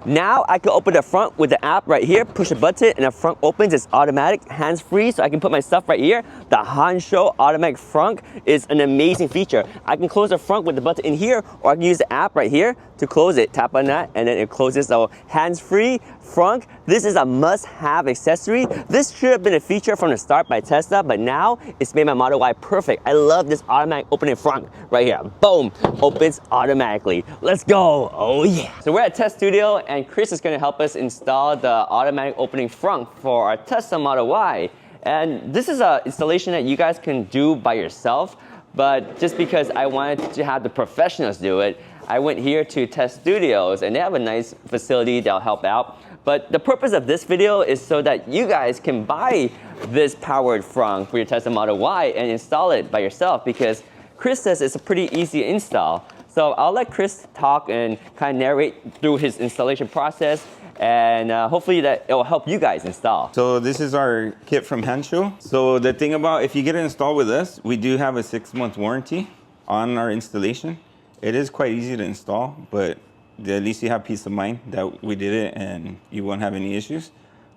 Now I can open the front with the app right here, push a button, and the front opens. It's automatic, hands-free, so I can put my stuff right here. The Hansho automatic frunk is an amazing feature. I can close the front with the button in here, or I can use the app right here to close it. Tap on that, and then it closes. So hands-free frunk. This is a must-have accessory. This should have been a feature from the start by Tesla, but now it's made my Model Y perfect. I love this automatic opening frunk right here. Boom, opens automatically. Let's go. Oh yeah. So we're at TES Studio, and Chris is going to help us install the automatic opening frunk for our Tesla Model Y. And this is an installation that you guys can do by yourself, but just because I wanted to have the professionals do it, I went here to TES Studios, and they have a nice facility that'll help out. But the purpose of this video is so that you guys can buy this powered frunk for your Tesla Model Y and install it by yourself, because Chris says it's a pretty easy install. So I'll let Chris talk and kind of narrate through his installation process, and hopefully that it will help you guys install. So this is our kit from Hansho. So the thing about, if you get it installed with us, we do have a 6-month warranty on our installation. It is quite easy to install, but at least you have peace of mind that we did it and you won't have any issues.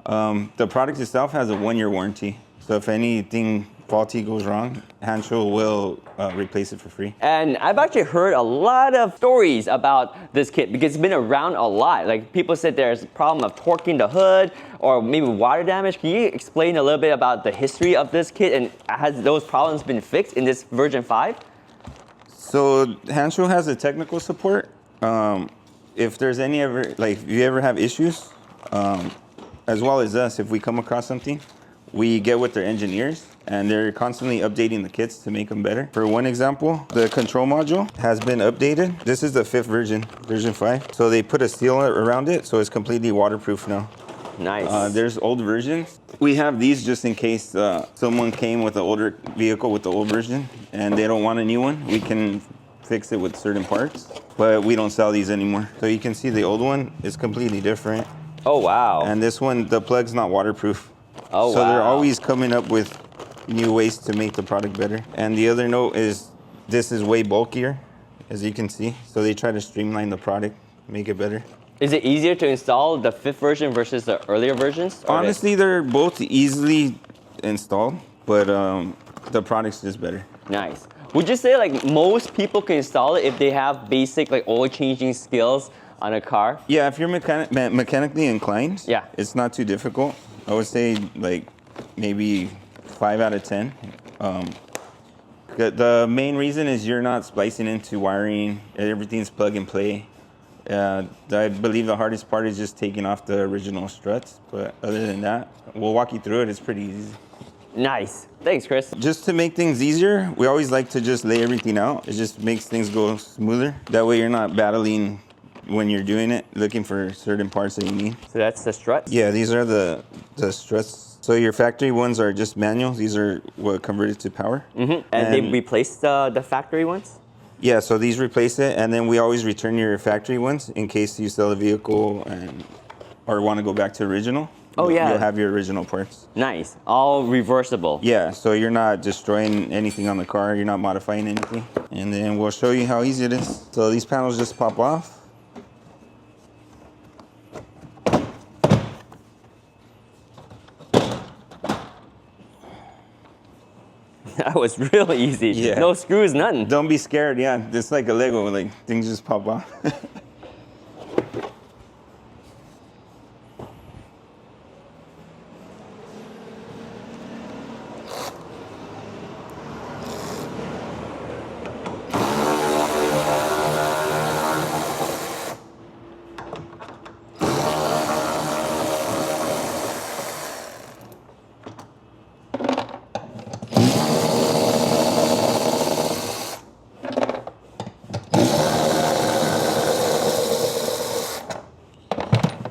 The product itself has a 1-year warranty. So if anything faulty goes wrong, Hansho will replace it for free. And I've actually heard a lot of stories about this kit because it's been around a lot. Like people said there's a problem of torquing the hood or maybe water damage. Can you explain a little bit about the history of this kit, and has those problems been fixed in this version 5? So Hansho has a technical support. If there's any ever, like if you ever have issues, as well as us, if we come across something, we get with their engineers, and they're constantly updating the kits to make them better. For one example, the control module has been updated. This is the 5th version, version 5. So they put a seal around it, so it's completely waterproof now. Nice. There's old versions. We have these just in case someone came with an older vehicle with the old version and they don't want a new one. We can fix it with certain parts, but we don't sell these anymore. So you can see the old one is completely different. Oh, wow. And this one, the plug's not waterproof. Oh, so wow. they're always coming up with new ways to make the product better. And the other note is this is way bulkier, as you can see. So they try to streamline the product, make it better. Is it easier to install the 5th version versus the earlier versions? Honestly, they're both easily installed, but the product's just better. Nice. Would you say like most people can install it if they have basic like oil changing skills on a car? Yeah, if you're mechanically inclined, yeah, it's not too difficult. I would say like maybe 5 out of 10. The main reason is you're not splicing into wiring. Everything's plug and play. I believe the hardest part is just taking off the original struts, but other than that, we'll walk you through it. It's pretty easy. Nice. Thanks, Chris. Just to make things easier, we always like to just lay everything out. It just makes things go smoother. That way you're not battling when you're doing it, looking for certain parts that you need. So that's the struts? Yeah, these are the struts. So your factory ones are just manual. These are what converted to power. Mm-hmm. And they replace the factory ones? Yeah, so these replace it, and then we always return your factory ones in case you sell the vehicle or want to go back to original. Oh, yeah. You'll have your original parts. Nice. All reversible. Yeah, so you're not destroying anything on the car. You're not modifying anything. And then we'll show you how easy it is. So these panels just pop off. That was real easy. Yeah. No screws, nothing. Don't be scared. Yeah, it's like a Lego. Like things just pop off.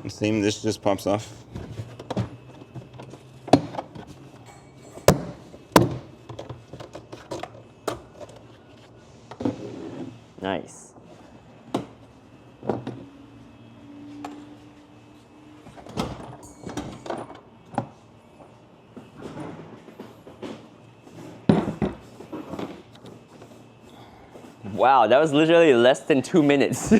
Same, this just pops off. Nice. Wow, that was literally less than 2 minutes.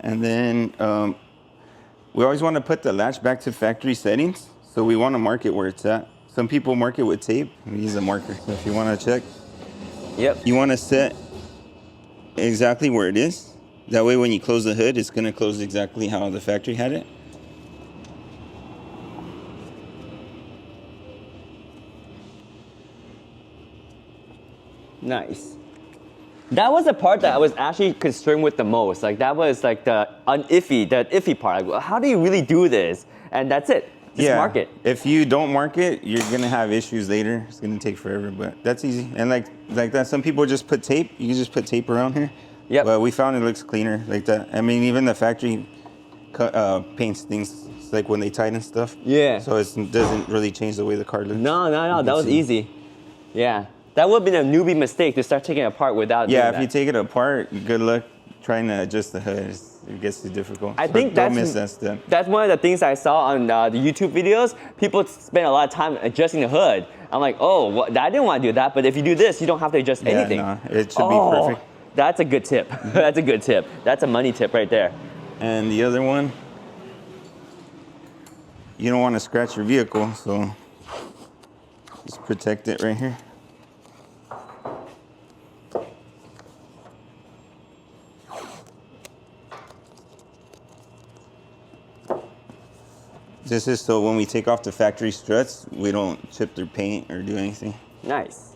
And then we always want to put the latch back to factory settings. So we want to mark it where it's at. Some people mark it with tape. We use a marker. So if you want to check, you want to set exactly where it is. That way when you close the hood, it's going to close exactly how the factory had it. Nice. That was the part that I was actually concerned with the most. Like that was like the iffy part. Like, how do you really do this? And that's it. Just mark it. If you don't mark it, you're gonna have issues later. It's gonna take forever, but that's easy. And like that, some people just put tape. You can just put tape around here. Yep. But we found it looks cleaner like that. I mean, even the factory paints things like when they tighten stuff. Yeah. So it doesn't really change the way the car looks. No. That was easy. Yeah. That would have been a newbie mistake to start taking it apart without doing that. If you take it apart, good luck trying to adjust the hood. It gets too difficult. I think don't miss that step. That's one of the things I saw on the YouTube videos. People spend a lot of time adjusting the hood. I'm like, oh, I didn't want to do that. But if you do this, you don't have to adjust anything. No, it should be perfect. That's a good tip. That's a good tip. That's a money tip right there. And the other one, you don't want to scratch your vehicle, so just protect it right here. This is so when we take off the factory struts, we don't chip their paint or do anything. Nice.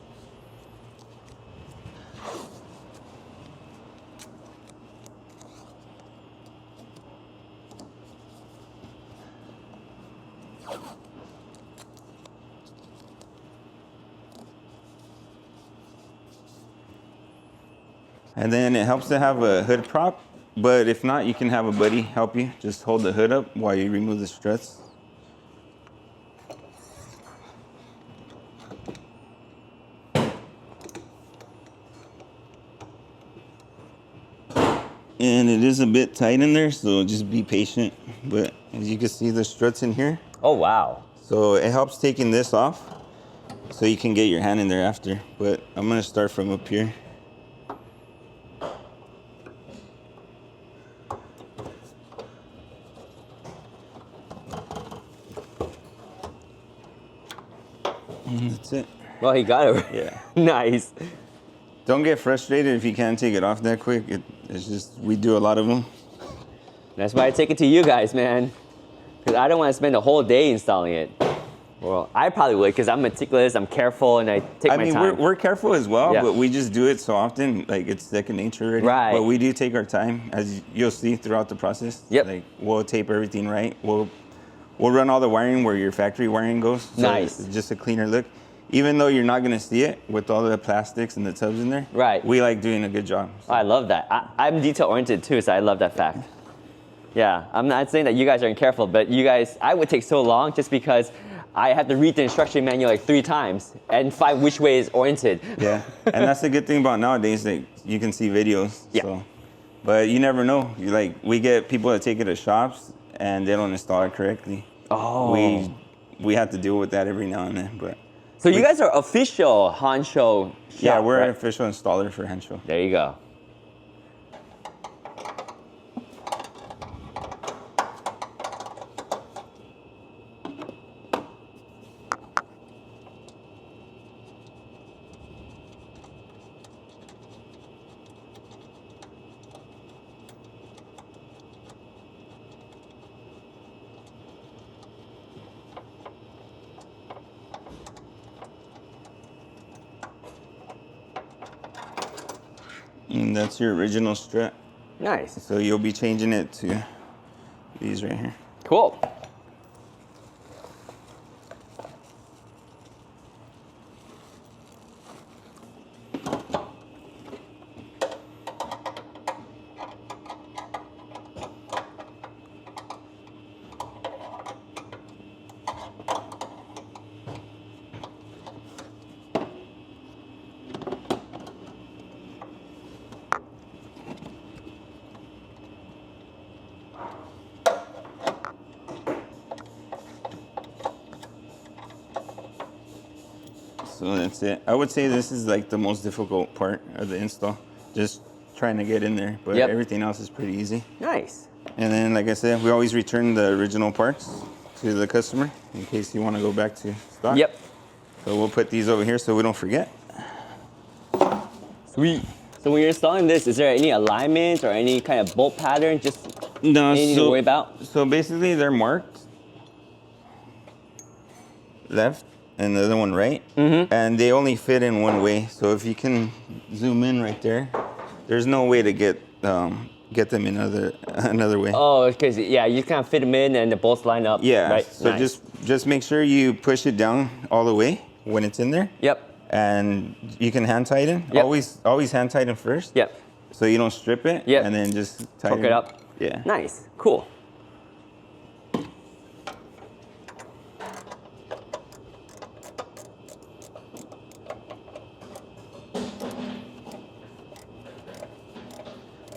And then it helps to have a hood prop, but if not, you can have a buddy help you. Just hold the hood up while you remove the struts. And it is a bit tight in there, so just be patient. But as you can see, the struts in here. Oh, wow. So it helps taking this off so you can get your hand in there after. But I'm gonna start from up here. And that's it. Well, he got it. Yeah. Nice. Don't get frustrated if you can't take it off that quick. It's just, we do a lot of them. That's why I take it to you guys, man. Because I don't want to spend a whole day installing it. Well, I probably would because I'm meticulous, I'm careful, and I take my time. I mean, we're careful as well, Yeah. but we just do it so often, like it's second nature already. Right. But we do take our time, as you'll see throughout the process. Yep. Like we'll tape everything right. We'll run all the wiring where your factory wiring goes. So Nice. It's just a cleaner look. Even though you're not gonna see it with all the plastics and the tubs in there. Right. We like doing a good job. Oh, I love that. I'm detail oriented too, so I love that fact. Yeah, I'm not saying that you guys aren't careful, but you guys, I would take so long just because I have to read the instruction manual like 3 times and find which way is oriented. Yeah, and that's the good thing about nowadays, that you can see videos. Yeah. So. But you never know. We get people that take it to shops and they don't install it correctly. Oh. We have to deal with that every now and then. But So you guys are official Hansho shop, yeah, we're right? an official installer for Hansho. There you go. And that's your original strut. Nice. So you'll be changing it to these right here. Cool. So that's it. I would say this is like the most difficult part of the install. Just trying to get in there, but Yep. everything else is pretty easy. Nice. And then, like I said, we always return the original parts to the customer in case you want to go back to stock. Yep. So we'll put these over here so we don't forget. Sweet. So when you're installing this, is there any alignments or any kind of bolt pattern? Just No, anything to worry about? So basically, they're marked left and the other one right, and they only fit in one way. So if you can zoom in right there, there's no way to get them in another way. Oh, because yeah, you kind of fit them in and the bolts line up. Yeah. Right? So Nice. just make sure you push it down all the way when it's in there. Yep. And you can hand tighten. Yep. Always hand tighten first. Yep. So you don't strip it. Yep. And then just tighten Torque it up. Yeah. Nice. Cool.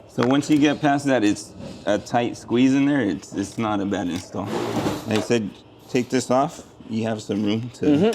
So once you get past that, it's a tight squeeze in there. It's not a bad install. Like I said, take this off. You have some room to.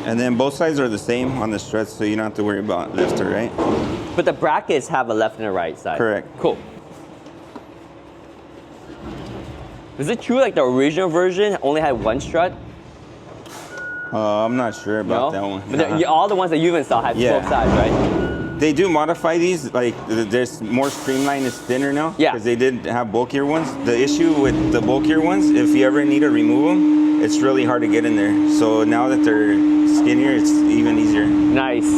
And then both sides are the same on the struts, so you don't have to worry about left or right. But the brackets have a left and a right side. Correct. Cool. Is it true like the original version only had one strut? I'm not sure about that one. But all the ones that you've installed have Yeah. both sides, right? They do modify these, like there's more streamlined, it's thinner now. Yeah. Because they did have bulkier ones. The issue with the bulkier ones, if you ever need to remove them, it's really hard to get in there. So now that they're skinnier, it's even easier. Nice.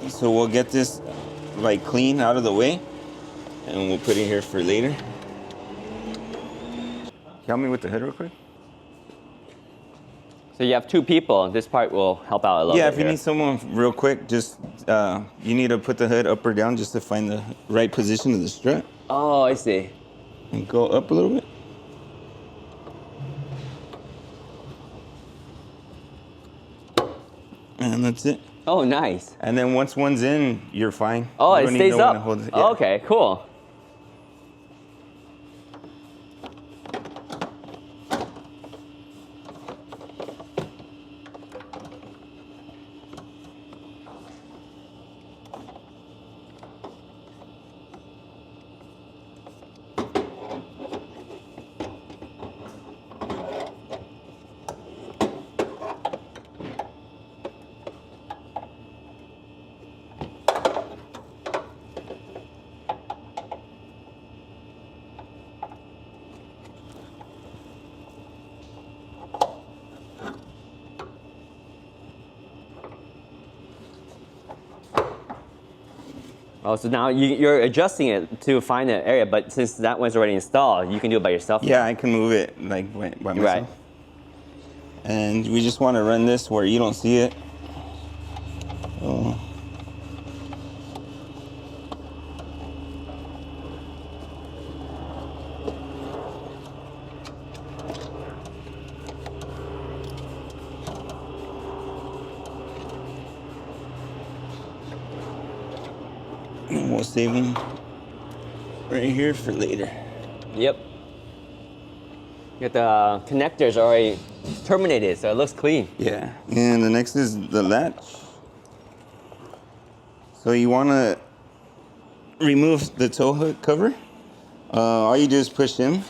So we'll get this like clean out of the way and we'll put it here for later. Help me with the hood real quick. So you have two people. This part will help out a little bit. Yeah, if you here. need someone real quick, just you need to put the hood up or down just to find the right position of the strut. Oh, I see. And go up a little bit. And that's it. Oh, nice. And then once one's in, you're fine. Oh, You it don't need stays no one up. to hold it. Oh, okay, cool. Oh, so now you're adjusting it to find an area, but since that one's already installed, you can do it by yourself? Yeah, I can move it like by myself. Right. And we just want to run this where you don't see it. Oh. And we'll save them right here for later. Yep. You got the connectors already terminated, so it looks clean. Yeah. And the next is the latch. So you want to remove the tow hook cover. All you do is push in.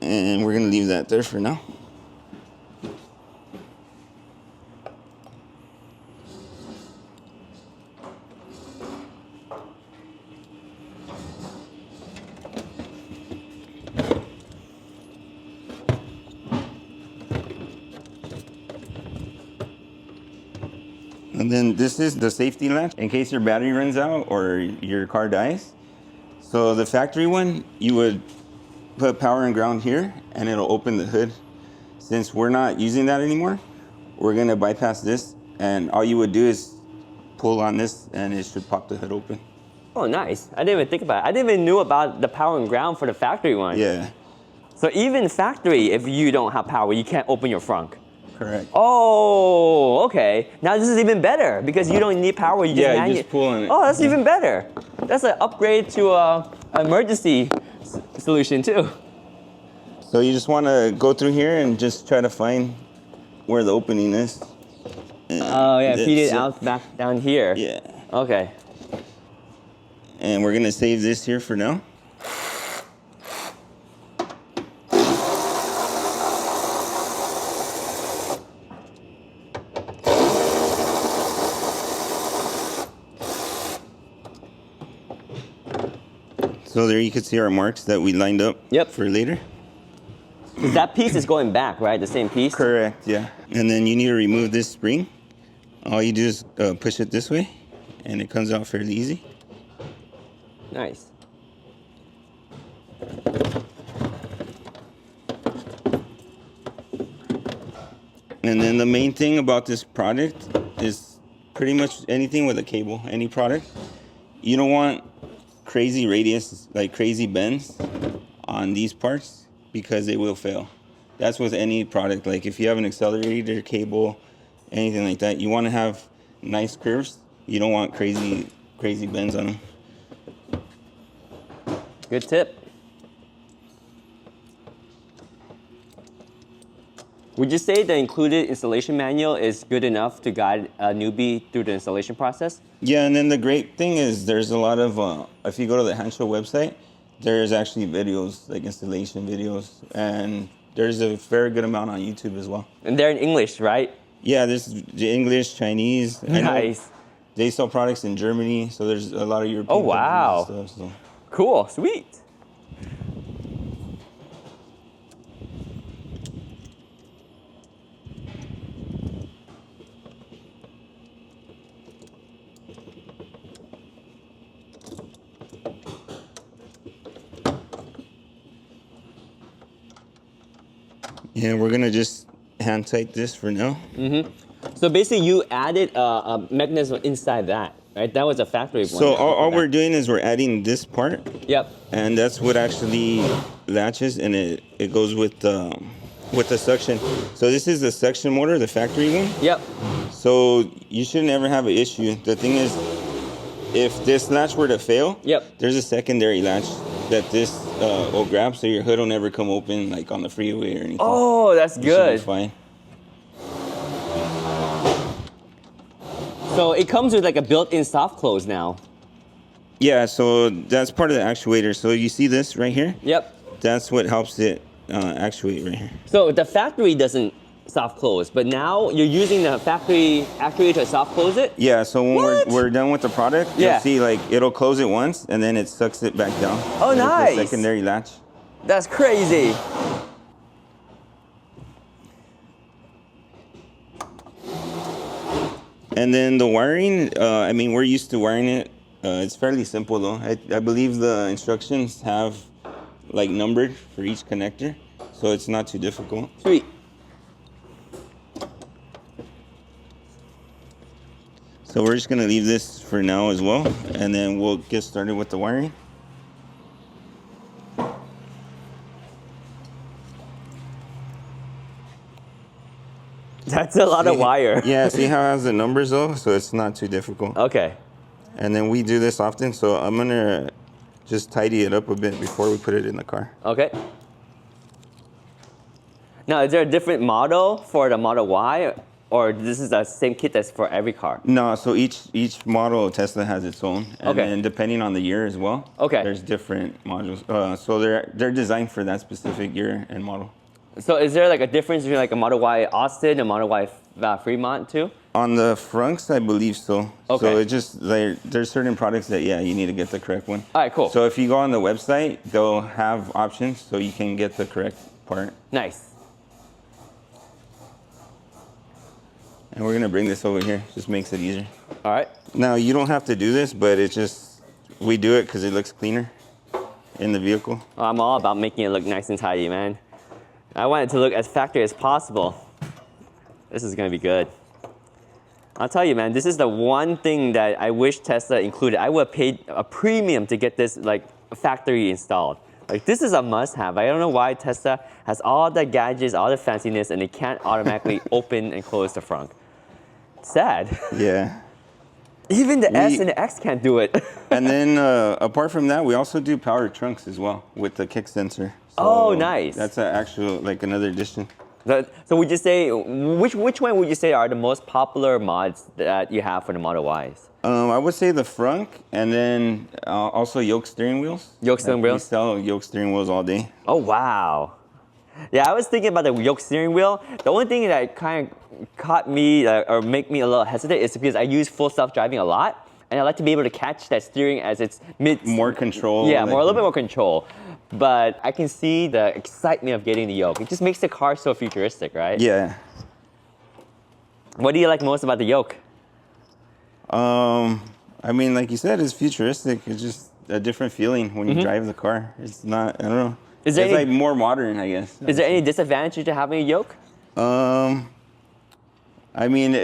And we're going to leave that there for now. And then this is the safety latch in case your battery runs out or your car dies. So the factory one, you would put power and ground here and it'll open the hood. Since we're not using that anymore, we're gonna bypass this and all you would do is pull on this and it should pop the hood open. Oh, nice. I didn't even think about it. I didn't even know about the power and ground for the factory one. Yeah. So even factory, if you don't have power, you can't open your frunk. Correct. Oh, okay. Now this is even better because you don't need power. You just you just pull on it. Oh, that's even better. That's an upgrade to a emergency solution too. So you just want to go through here and just try to find where the opening is. Oh yeah, feed it out back down here. Yeah. Okay. And we're gonna save this here for now. So there you can see our marks that we lined up for later. That piece is going back, right? The same piece? Correct, yeah. And then you need to remove this spring. All you do is push it this way, and it comes out fairly easy. Nice. And then the main thing about this product is pretty much anything with a cable, any product. You don't want crazy radius, like crazy bends on these parts because they will fail. That's with any product. Like if you have an accelerator cable, anything like that, you want to have nice curves. You don't want crazy bends on them. Good tip. Would you say the included installation manual is good enough to guide a newbie through the installation process? Yeah, and then the great thing is there's a lot of, if you go to the Hanshow website, there's actually videos, like installation videos, and there's a very good amount on YouTube as well. And they're in English, right? Yeah, there's English, Chinese. Nice. They sell products in Germany, so there's a lot of European. Oh, wow. And stuff, so. Cool, sweet. Yeah, we're gonna just hand tight this for now. Mm-hmm. So basically you added a mechanism inside that, right? That was a factory one. So all we're doing is we're adding this part. Yep. And that's what actually latches, and it goes with the suction. So this is the suction motor, the factory one. Yep. So you should never have an issue. The thing is, if this latch were to fail, there's a secondary latch that this will grab, so your hood will never come open like on the freeway or anything. Oh, that's good. Should be fine. So it comes with like a built-in soft close now. Yeah, so that's part of the actuator. So you see this right here? Yep. That's what helps it actuate right here. So the factory doesn't soft close, but now you're using the factory actuator to soft close it? Yeah, so when we're done with the product, you'll see like it'll close it once and then it sucks it back down. Oh, nice. The secondary latch. That's crazy. And then the wiring, I mean, we're used to wiring it. It's fairly simple though. I believe the instructions have like numbered for each connector, so it's not too difficult. Sweet. So we're just gonna leave this for now as well, and then we'll get started with the wiring. That's a lot of wire. Yeah, see how it has the numbers though, so it's not too difficult. Okay. And then we do this often, so I'm gonna just tidy it up a bit before we put it in the car. Okay. Now, is there a different model for the Model Y, or this is the same kit that's for every car? No, so each model of Tesla has its own, and Okay. then depending on the year as well. Okay. There's different modules, so they're designed for that specific year and model. So is there like a difference between like a Model Y Austin and Model Y Fremont too? On the Frunks, I believe so. Okay. So it just there's certain products that you need to get the correct one. All right, cool. So if you go on the website, they'll have options so you can get the correct part. Nice. And we're gonna bring this over here. Just makes it easier. All right. Now you don't have to do this, but we do it because it looks cleaner in the vehicle. Well, I'm all about making it look nice and tidy, man. I want it to look as factory as possible. This is gonna be good. I'll tell you, man, this is the one thing that I wish Tesla included. I would have paid a premium to get this like factory installed. Like this is a must-have. I don't know why Tesla has all the gadgets, all the fanciness, and they can't automatically open and close the frunk. Sad. Yeah. Even the S and the X can't do it. And then apart from that, we also do power trunks as well with the kick sensor. So Oh, nice. That's an actual like another addition. So would you say, which one would you say are the most popular mods that you have for the Model Ys? I would say the frunk, and then also yoke steering wheels. Yoke steering wheels? We sell yoke steering wheels all day. Oh, wow. Yeah, I was thinking about the yoke steering wheel. The only thing that kind of caught me or make me a little hesitant is because I use full self-driving a lot, and I like to be able to catch that steering as it's mid. More control. Yeah, like, a little bit more control. But I can see the excitement of getting the yoke. It just makes the car so futuristic, right? Yeah. What do you like most about the yoke? I mean, like you said, it's futuristic. It's just a different feeling when you drive the car. It's not, I don't know. Is there it's any- like more modern, I guess. Is there any disadvantage to having a yoke? I mean,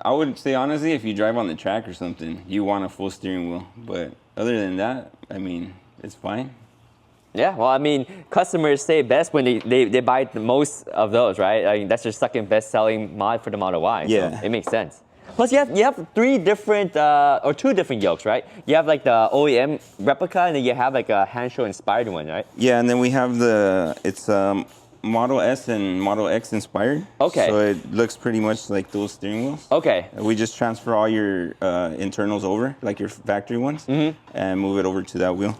I would say honestly, if you drive on the track or something, you want a full steering wheel. But other than that, I mean, it's fine. Yeah, well, I mean, customers say best when they buy the most of those, right? I mean, that's your second best-selling mod for the Model Y. Yeah. So it makes sense. Plus, you have two different yokes, right? You have like the OEM replica, and then you have like a hand-show inspired one, right? Yeah, and then we have it's Model S and Model X inspired. Okay. So it looks pretty much like those steering wheels. Okay. We just transfer all your internals over, like your factory ones, and move it over to that wheel.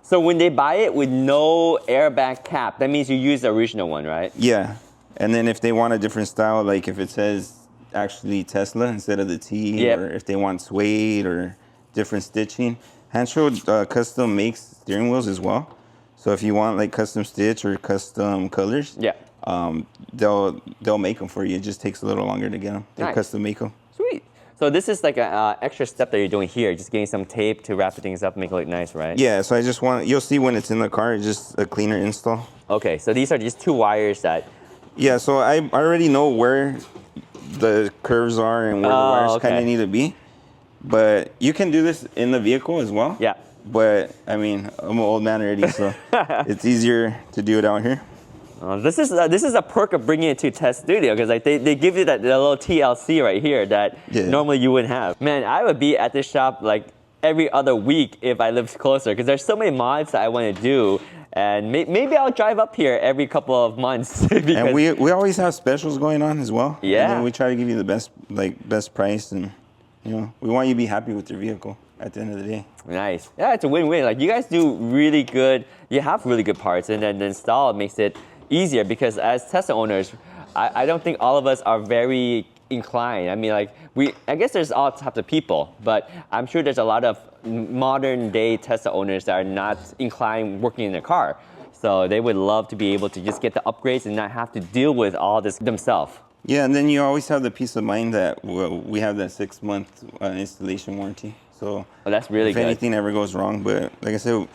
So when they buy it with no airbag cap, that means you use the original one, right? Yeah, and then if they want a different style, like if it says actually Tesla instead of the T, Yep. or if they want suede or different stitching, Hancho custom makes steering wheels as well. So if you want like custom stitch or custom colors, Yeah. they'll make them for you. It just takes a little longer to get them. They Nice. custom make them. Sweet. So this is like an extra step that you're doing here, just getting some tape to wrap things up and make it look nice, right? Yeah, so you'll see when it's in the car, it's just a cleaner install. Okay, so these are just two wires that. Yeah, so I already know where the curves are and where the wires kind okay. of need to be. But you can do this in the vehicle as well. Yeah. But I mean, I'm an old man already, so it's easier to do it out here. This is a perk of bringing it to TES Studio, because like they give you that little TLC right here that normally you wouldn't have. Man, I would be at this shop like every other week if I lived closer, because there's so many mods that I want to do, and maybe I'll drive up here every couple of months. And we always have specials going on as well. Yeah. And then we try to give you the best price, and we want you to be happy with your vehicle at the end of the day. Nice. Yeah, it's a win-win. Like you guys do really good. You have really good parts, and then the install makes it easier, because as Tesla owners, I don't think all of us are very inclined. I mean, like I guess there's all types of people, but I'm sure there's a lot of modern day Tesla owners that are not inclined working in their car. So they would love to be able to just get the upgrades and not have to deal with all this themselves. Yeah, and then you always have the peace of mind that we have that 6-month installation warranty. So Oh, that's really if good. anything ever goes wrong, but like I said,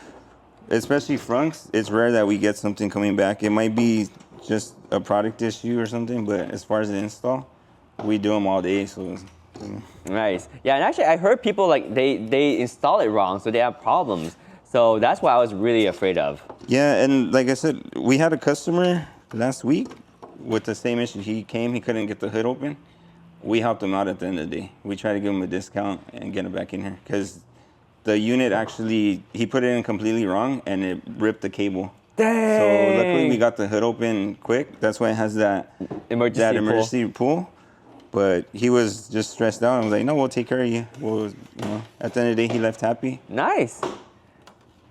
especially Frunks, it's rare that we get something coming back. It might be just a product issue or something, but as far as the install, we do them all day. So Nice. Yeah, and actually I heard people like they install it wrong, so they have problems. So that's what I was really afraid of. yeah, and like I said, we had a customer last week with the same issue. He came, he couldn't get the hood open. We helped him out at the end of the day. We tried to give him a discount and get him back in here because the unit actually, he put it in completely wrong and it ripped the cable. Dang. So luckily we got the hood open quick. That's why it has that emergency pull. But he was just stressed out. I was like, no, we'll take care of you. At the end of the day, he left happy. Nice.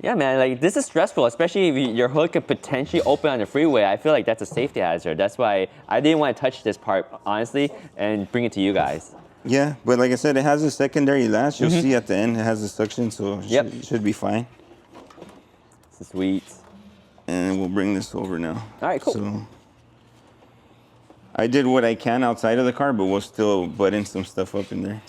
Yeah, man, like this is stressful, especially if your hood could potentially open on the freeway. I feel like that's a safety hazard. That's why I didn't want to touch this part, honestly, and bring it to you guys. Yeah, but like I said, it has a secondary latch. You'll see at the end, it has a suction, so it should be fine. This is sweet. And we'll bring this over now. All right, cool. So I did what I can outside of the car, but we'll still button some stuff up in there.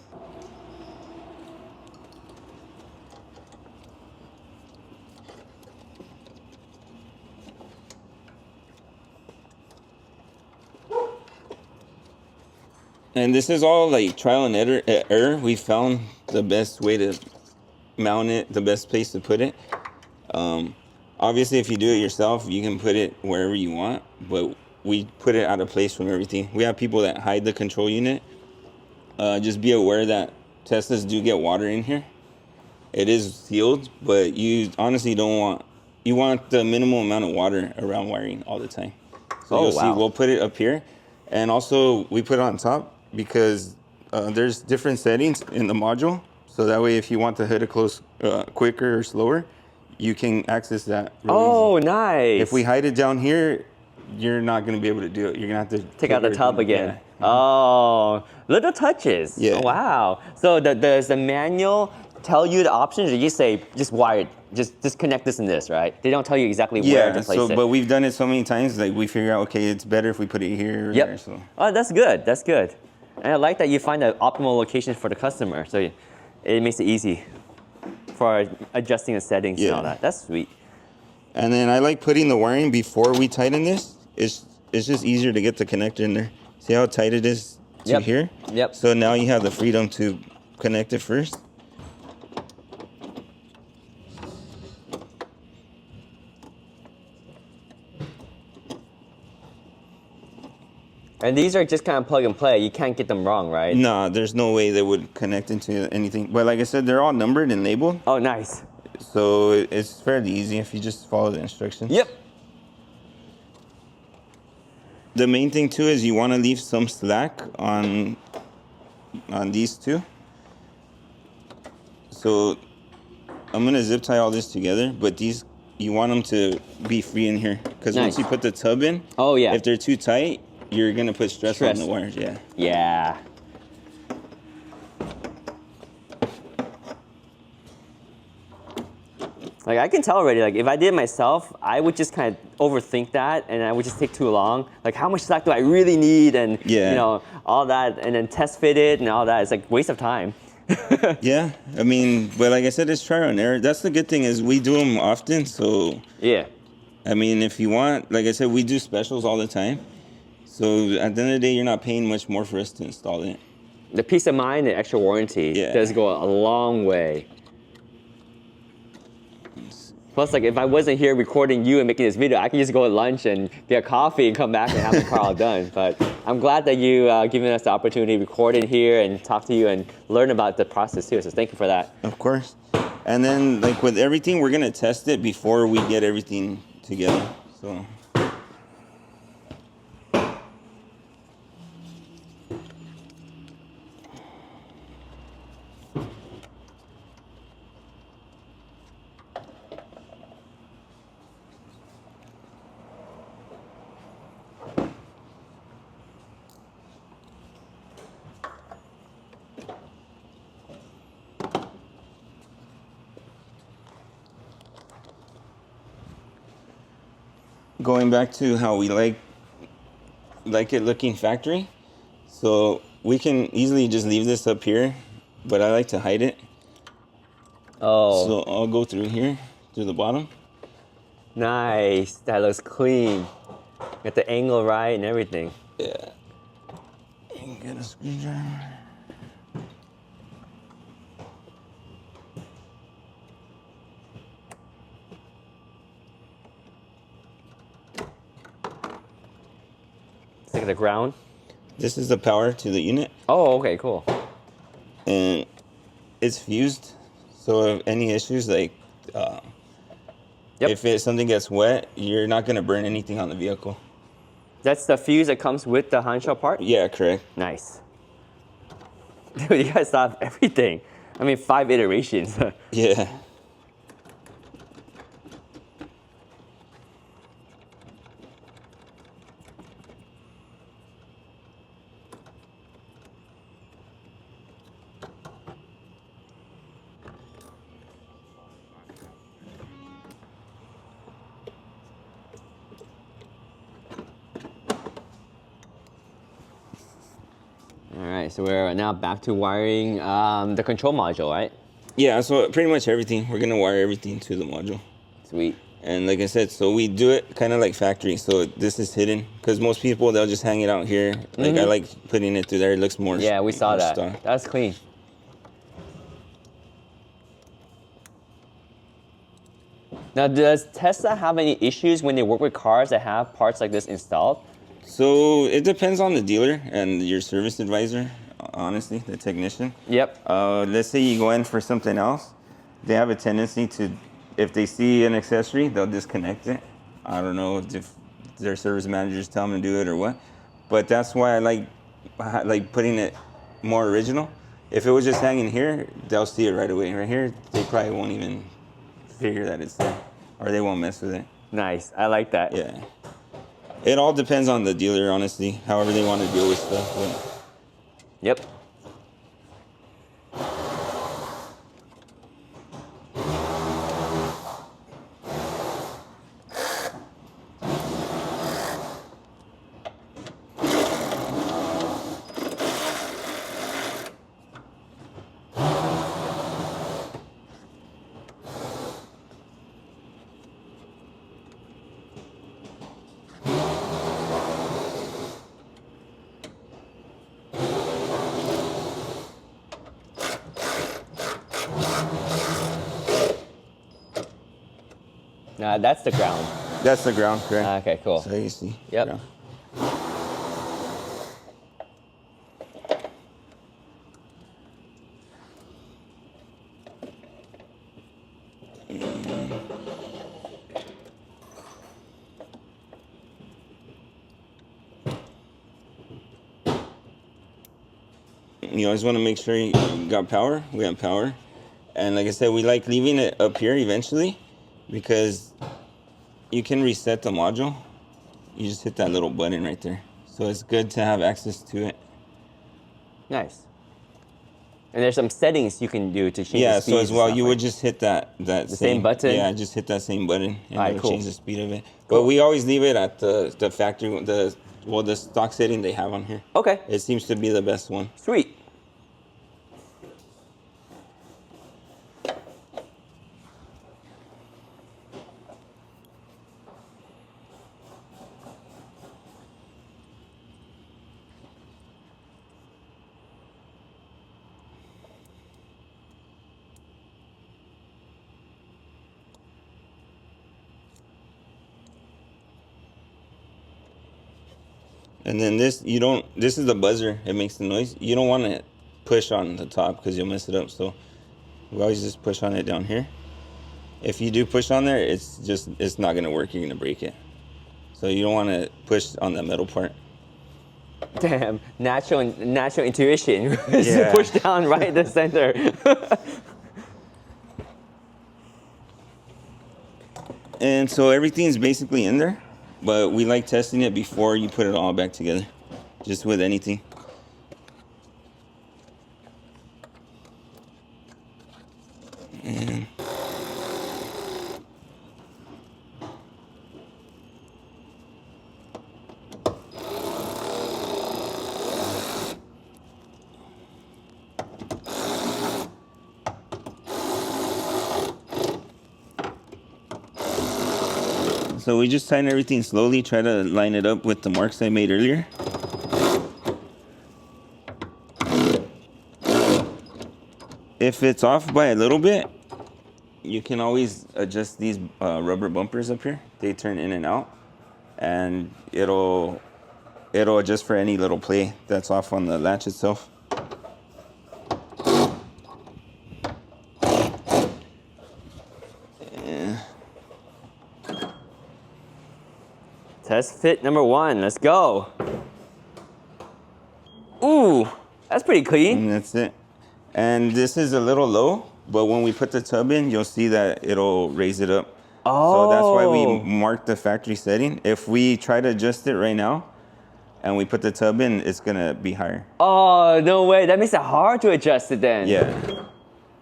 And this is all like trial and error. We found the best way to mount it, the best place to put it. Obviously, if you do it yourself, you can put it wherever you want, but we put it out of place from everything. We have people that hide the control unit. Just be aware that Teslas do get water in here. It is sealed, but you honestly don't want, you want the minimal amount of water around wiring all the time. So you'll see, we'll put it up here. And also we put it on top because there's different settings in the module. So that way, if you want the hood to close quicker or slower, you can access that really easy. Nice. If we hide it down here, you're not going to be able to do it. You're going to have to take out the tub again. Yeah. Oh, little touches. Yeah. Oh, wow. So does the manual tell you the options, or you say just wire it, just connect this and this, right? They don't tell you exactly where to place it. But we've done it so many times, like we figure out, okay, it's better if we put it here or there. So. Oh, that's good. That's good. And I like that you find the optimal location for the customer, so it makes it easy for adjusting the settings and all that. That's sweet. And then I like putting the wiring before we tighten this. It's just easier to get the connector in there. See how tight it is to here? Yep. So now you have the freedom to connect it first. And these are just kind of plug and play. You can't get them wrong, right? Nah, there's no way they would connect into anything. But like I said, they're all numbered and labeled. Oh, nice. So it's fairly easy if you just follow the instructions. Yep. The main thing too is you want to leave some slack on these two. So I'm gonna zip tie all this together, but these, you want them to be free in here because once you put the tub in, if they're too tight, you're gonna put stress on the wires. Yeah. Like I can tell already, like if I did it myself, I would just kind of overthink that and I would just take too long. Like how much slack do I really need and you know, all that, and then test fit it and all that. It's like waste of time. Yeah, I mean, but like I said, it's trial and error. That's the good thing is we do them often, so. Yeah. I mean, if you want, like I said, we do specials all the time. So at the end of the day, you're not paying much more for us to install it. The peace of mind and extra warranty does go a long way. Plus, like if I wasn't here recording you and making this video, I can just go at lunch and get a coffee and come back and have the car all done. But I'm glad that you given us the opportunity to record it here and talk to you and learn about the process too. So thank you for that. Of course. And then like with everything, we're gonna test it before we get everything together. So. Going back to how we like it looking factory, So we can easily just leave this up here, but I like to hide it. Oh. So I'll go through here, through the bottom. Nice. That looks clean. Got the angle right and everything. Yeah. And get a screwdriver. It's like the ground. This is the power to the unit. Oh, okay, cool. And it's fused. So if any issues, like if something gets wet, you're not gonna burn anything on the vehicle. That's the fuse that comes with the handshell part? Yeah, correct. Nice. Dude, you guys thought of everything. I mean, 5 iterations. Yeah. All right, so we're now back to wiring the control module, right? Yeah, so pretty much everything. We're gonna wire everything to the module. Sweet. And like I said, so we do it kind of like factory. So this is hidden because most people, they'll just hang it out here. Like I like putting it through there. It looks more. Yeah, we saw that. Stock. That's clean. Now, does Tesla have any issues when they work with cars that have parts like this installed? So it depends on the dealer and your service advisor, honestly, the technician. Yep. Let's say you go in for something else. They have a tendency to, if they see an accessory, they'll disconnect it. I don't know if their service managers tell them to do it or what. But that's why I like putting it more original. If it was just hanging here, they'll see it right away. Right here, they probably won't even figure that it's there, or they won't mess with it. Nice. I like that. Yeah. It all depends on the dealer, honestly, however they want to deal with stuff. But. Yep. That's the ground. That's the ground, correct? Okay, cool. So you see. Yep. Ground. You always want to make sure you got power. We have power. And like I said, we like leaving it up here eventually because you can reset the module. You just hit that little button right there. So it's good to have access to it. Nice. And there's some settings you can do to change the speed. Yeah, so as well, you would just hit that same button? Yeah, just hit that same button and All right, it'll cool. change the speed of it. But we always leave it at the factory, the stock setting they have on here. Okay. It seems to be the best one. Sweet. And then this is the buzzer. It makes the noise. You don't want to push on the top because you'll mess it up. So we always just push on it down here. If you do push on there, it's not going to work. You're going to break it. So you don't want to push on that metal part. Damn, natural intuition. Yeah. Push down right in the center. And so everything's basically in there, but we like testing it before you put it all back together, just with anything. And So we just tighten everything slowly, try to line it up with the marks I made earlier. If it's off by a little bit, you can always adjust these rubber bumpers up here. They turn in and out, and it'll adjust for any little play that's off on the latch itself. Test fit number 1. Let's go. Ooh, that's pretty clean. And that's it. And this is a little low, but when we put the tub in, you'll see that it'll raise it up. Oh. So that's why we marked the factory setting. If we try to adjust it right now and we put the tub in, it's gonna be higher. Oh, no way. That makes it hard to adjust it then. Yeah.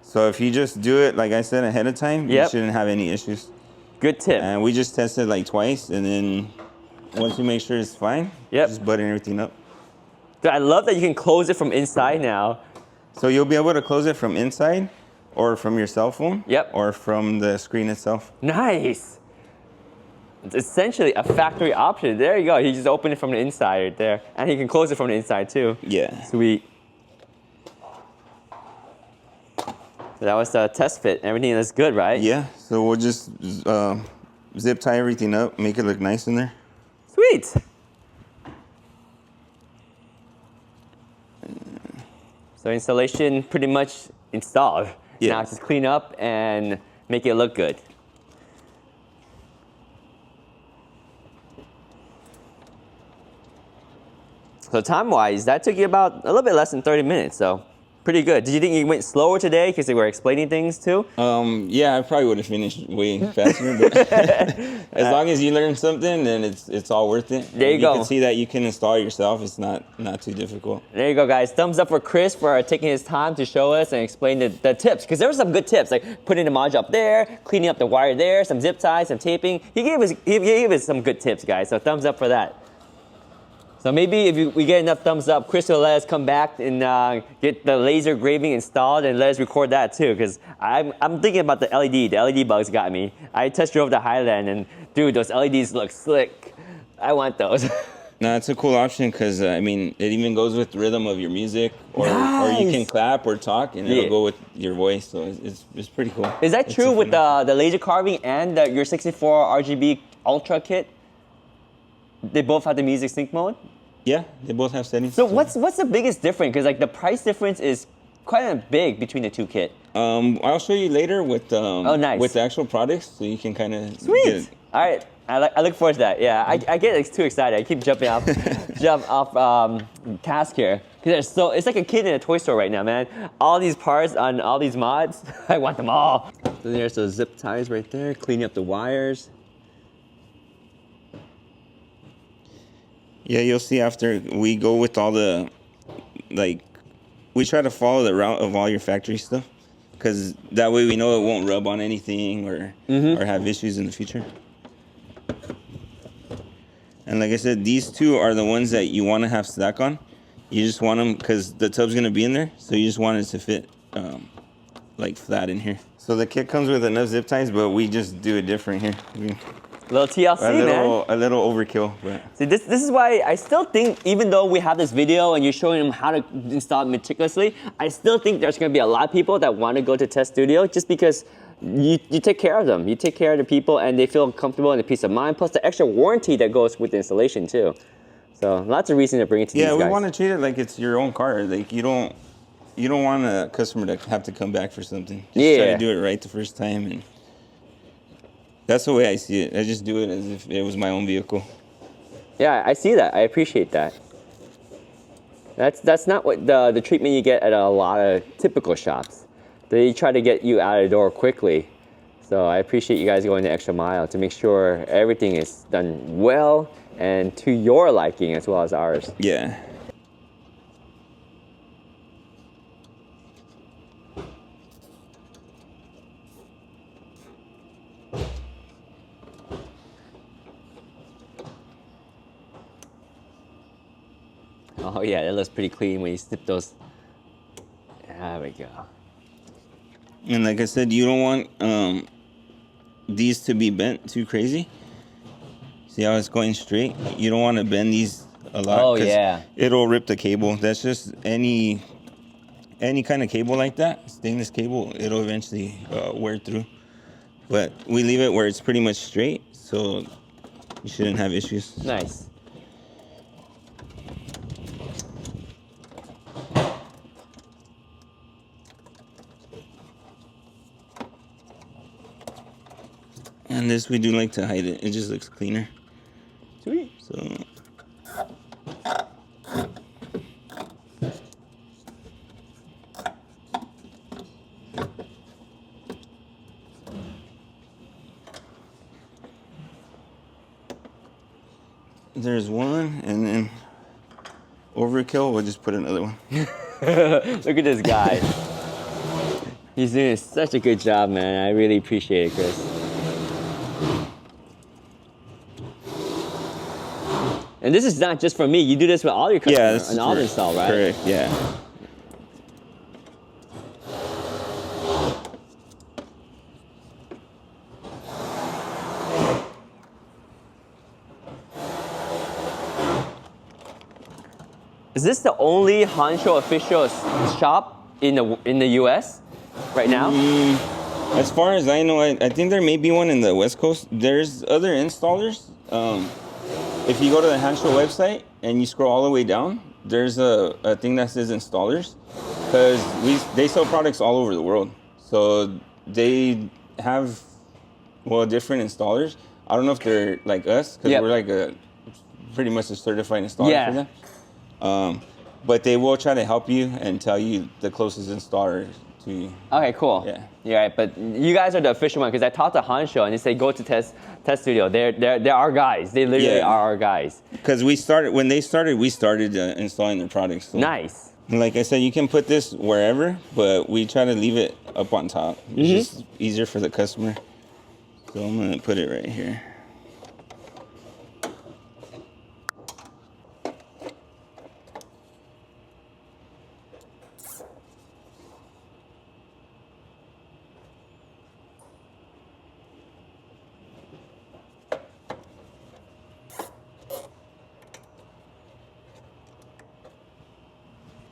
So if you just do it, like I said, ahead of time, you shouldn't have any issues. Good tip. And we just tested like twice, and then once you make sure it's fine, just button everything up. Dude, I love that you can close it from inside now. So you'll be able to close it from inside, or from your cell phone, Yep. or from the screen itself. Nice. It's essentially a factory option. There you go. You just open it from the inside right there. And you can close it from the inside too. Yeah. Sweet. So that was the test fit. Everything is good, right? Yeah, so we'll just zip tie everything up, make it look nice in there. Sweet. So installation pretty much installed. Yeah. Now just clean up and make it look good. So time-wise, that took you about a little bit less than 30 minutes, so pretty good. Did you think you went slower today because they were explaining things too? Yeah, I probably would have finished way faster, but as long as you learn something, then it's all worth it. There you go. You can see that you can install it yourself. It's not too difficult. There you go, guys. Thumbs up for Chris for taking his time to show us and explain the tips, because there were some good tips, like putting the module up there, cleaning up the wire there, some zip ties, some taping. He gave us some good tips, guys, so thumbs up for that. So maybe if we get enough thumbs up, Chris will let us come back and get the laser graving installed and let us record that too, because I'm thinking about the LED. The LED bugs got me. I test drove the Highland and dude, those LEDs look slick. I want those. No, it's a cool option because, I mean, it even goes with the rhythm of your music, or you can clap or talk and it'll go with your voice, so it's pretty cool. Is that true with the laser carving and your 64 RGB Ultra kit? They both have the music sync mode? Yeah, they both have settings. So what's the biggest difference? Because like the price difference is quite big between the two kits. I'll show you later with nice. with the actual products, so you can kind of Sweet. get it. All right, I look forward to that. Yeah, I get too excited. I keep jumping off task here because it's like a kid in a toy store right now, man. All these parts on all these mods, I want them all. So there's those zip ties right there, cleaning up the wires. Yeah, you'll see after we go with all the, like, we try to follow the route of all your factory stuff, because that way we know it won't rub on anything or have issues in the future. And like I said, these two are the ones that you want to have stack on. You just want them because the tub's going to be in there, so you just want it to fit like flat in here. So the kit comes with enough zip ties, but we just do it different here. Little TLC, man. A little overkill. But. See, this is why I still think, even though we have this video and you're showing them how to install it meticulously, I still think there's going to be a lot of people that want to go to TES Studio just because you take care of them. You take care of the people and they feel comfortable and a peace of mind, plus the extra warranty that goes with the installation too. So lots of reason to bring it to these guys. Yeah, we want to treat it like it's your own car. Like you don't want a customer to have to come back for something. Just try to do it right the first time. And that's the way I see it. I just do it as if it was my own vehicle. Yeah, I see that. I appreciate that. That's not what the treatment you get at a lot of typical shops. They try to get you out of the door quickly. So I appreciate you guys going the extra mile to make sure everything is done well and to your liking as well as ours. Yeah. Oh yeah, that looks pretty clean when you snip those. There we go. And like I said, you don't want these to be bent too crazy. See how it's going straight? You don't want to bend these a lot. Oh, yeah. It'll rip the cable. That's just any kind of cable like that, stainless cable, it'll eventually wear through. But we leave it where it's pretty much straight, so you shouldn't have issues. Nice. And this, we do like to hide it. It just looks cleaner. Sweet. So there's one, and then overkill, we'll just put another one. Look at this guy. He's doing such a good job, man. I really appreciate it, Chris. And this is not just for me. You do this with all your customers and all the install, right? Correct, yeah. Is this the only Hansho official shop in the US right now? As far as I know, I think there may be one in the West Coast. There's other installers. If you go to the Hansho website and you scroll all the way down, there's a thing that says installers, because they sell products all over the world. So they have, well, different installers. I don't know if they're like us, because we're like pretty much a certified installer for them. But they will try to help you and tell you the closest installer to you. Okay, cool. Yeah, right. But you guys are the official one, because I talked to Hansho and they say go to TES Studio. They're our guys. They literally are our guys. Because when they started, we started installing their products. So. Nice. Like I said, you can put this wherever, but we try to leave it up on top. It's just easier for the customer. So I'm gonna put it right here.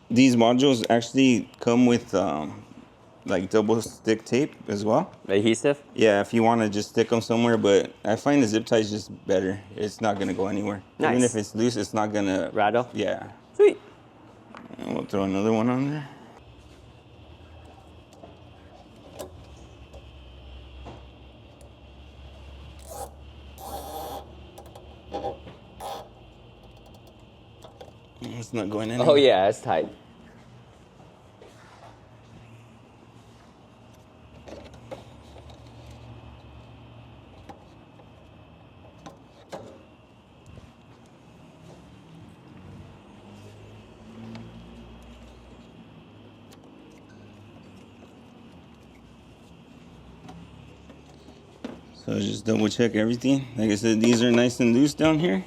These modules actually come with like double stick tape as well. Adhesive? Yeah, if you want to just stick them somewhere, but I find the zip tie is just better. It's not going to go anywhere. Nice. Even if it's loose, it's not going to... Rattle? Yeah. Sweet. And we'll throw another one on there. It's not going anywhere. Oh yeah, that's tight. So just double check everything. Like I said, these are nice and loose down here.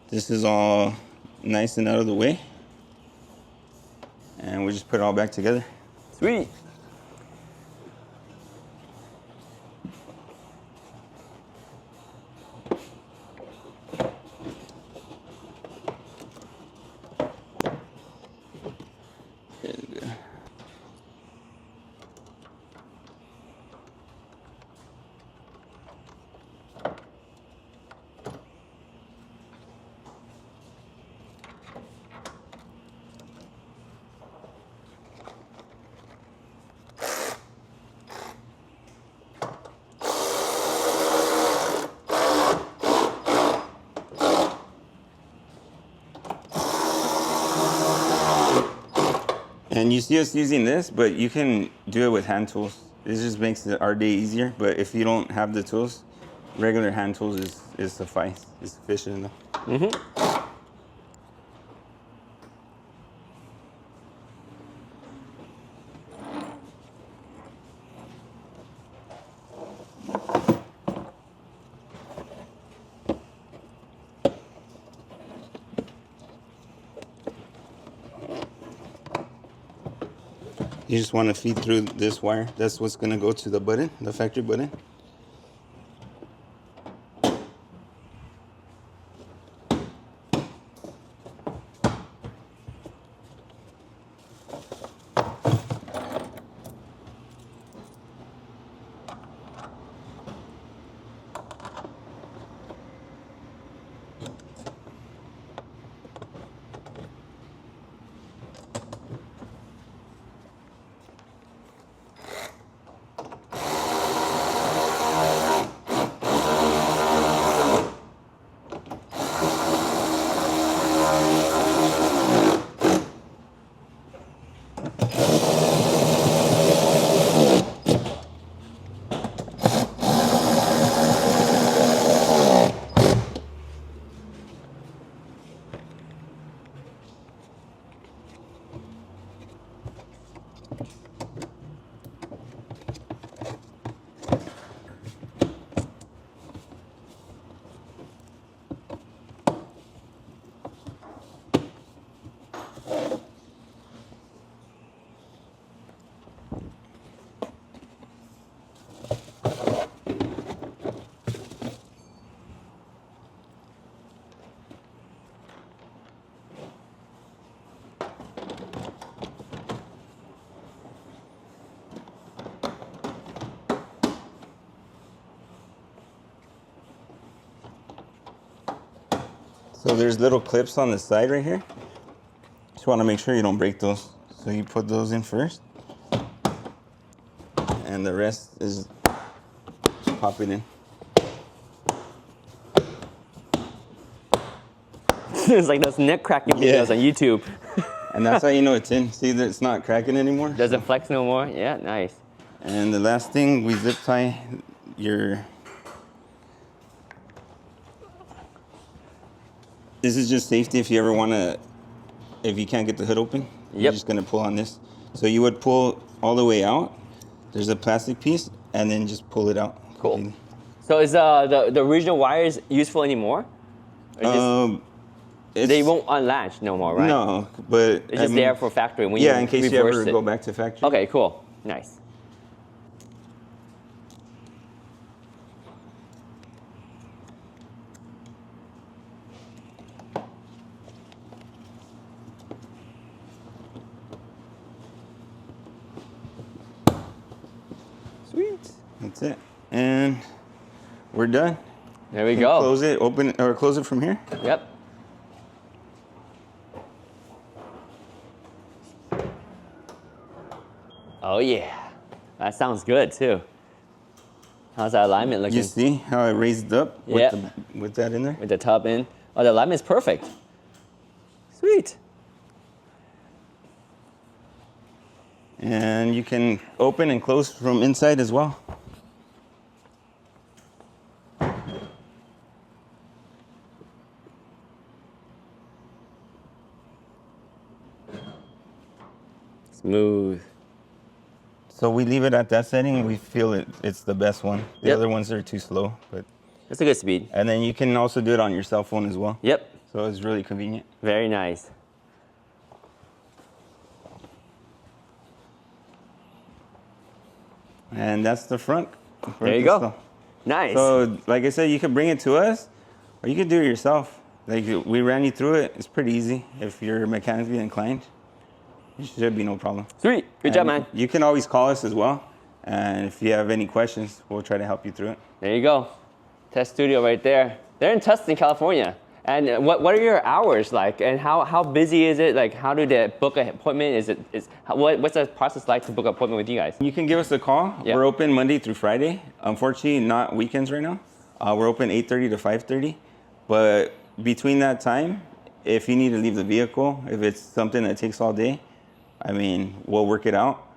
This is all nice and out of the way. And we'll just put it all back together. Sweet. And you see us using this, but you can do it with hand tools. This just makes our day easier. But if you don't have the tools, regular hand tools is suffice. It's sufficient enough. You just want to feed through this wire. That's what's going to go to the button, the factory button. So there's little clips on the side right here. Just want to make sure you don't break those. So you put those in first. And the rest is just pop it in. It's like those neck cracking videos on YouTube. And that's how you know it's in. See that it's not cracking anymore? Doesn't flex no more? Yeah, nice. And the last thing, we zip tie your... This is just safety if you ever want to, if you can't get the hood open, you're just going to pull on this. So you would pull all the way out. There's a plastic piece, and then just pull it out. Cool. Completely. So is the original wires useful anymore? They won't unlatch no more, right? No, but it's just there for factory when you in case you ever go back to factory. Okay, cool, nice. Sweet. That's it, and we're done. There we go. Close it, open it, or close it from here. Yep. Oh yeah, that sounds good too. How's that alignment looking? You see how I raised up with that in there? With the tub in. Oh, the alignment's perfect. Sweet. And you can open and close from inside as well. Smooth. So we leave it at that setting. We feel it's the best one. The other ones are too slow, but that's a good speed. And then you can also do it on your cell phone as well. Yep. So it's really convenient. Very nice. And that's the front. There you go. Nice. So like I said, you can bring it to us, or you can do it yourself. Like we ran you through it. It's pretty easy if you're mechanically inclined. It should be no problem. Sweet. Good job, man. You can always call us as well. And if you have any questions, we'll try to help you through it. There you go. TES Studio right there. They're in Tustin, California. And what are your hours like? And how busy is it? Like, how do they book an appointment? What's the process like to book an appointment with you guys? You can give us a call. Yep. We're open Monday through Friday. Unfortunately, not weekends right now. We're open 8:30 to 5:30. But between that time, if you need to leave the vehicle, if it's something that takes all day, I mean, we'll work it out.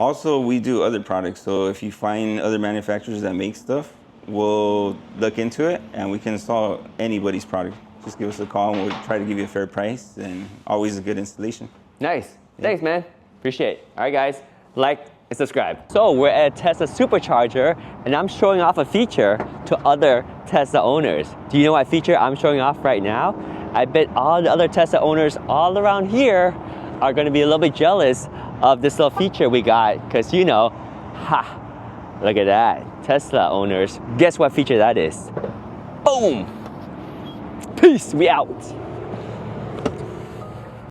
Also, we do other products. So if you find other manufacturers that make stuff, we'll look into it and we can install anybody's product. Just give us a call and we'll try to give you a fair price and always a good installation. Nice. Yeah. Thanks, man. Appreciate it. All right, guys, like and subscribe. So we're at Tesla Supercharger and I'm showing off a feature to other Tesla owners. Do you know what feature I'm showing off right now? I bet all the other Tesla owners all around here are going to be a little bit jealous of this little feature we got because, you know, look at that. Tesla owners, guess what feature that is? Boom! Peace, we out.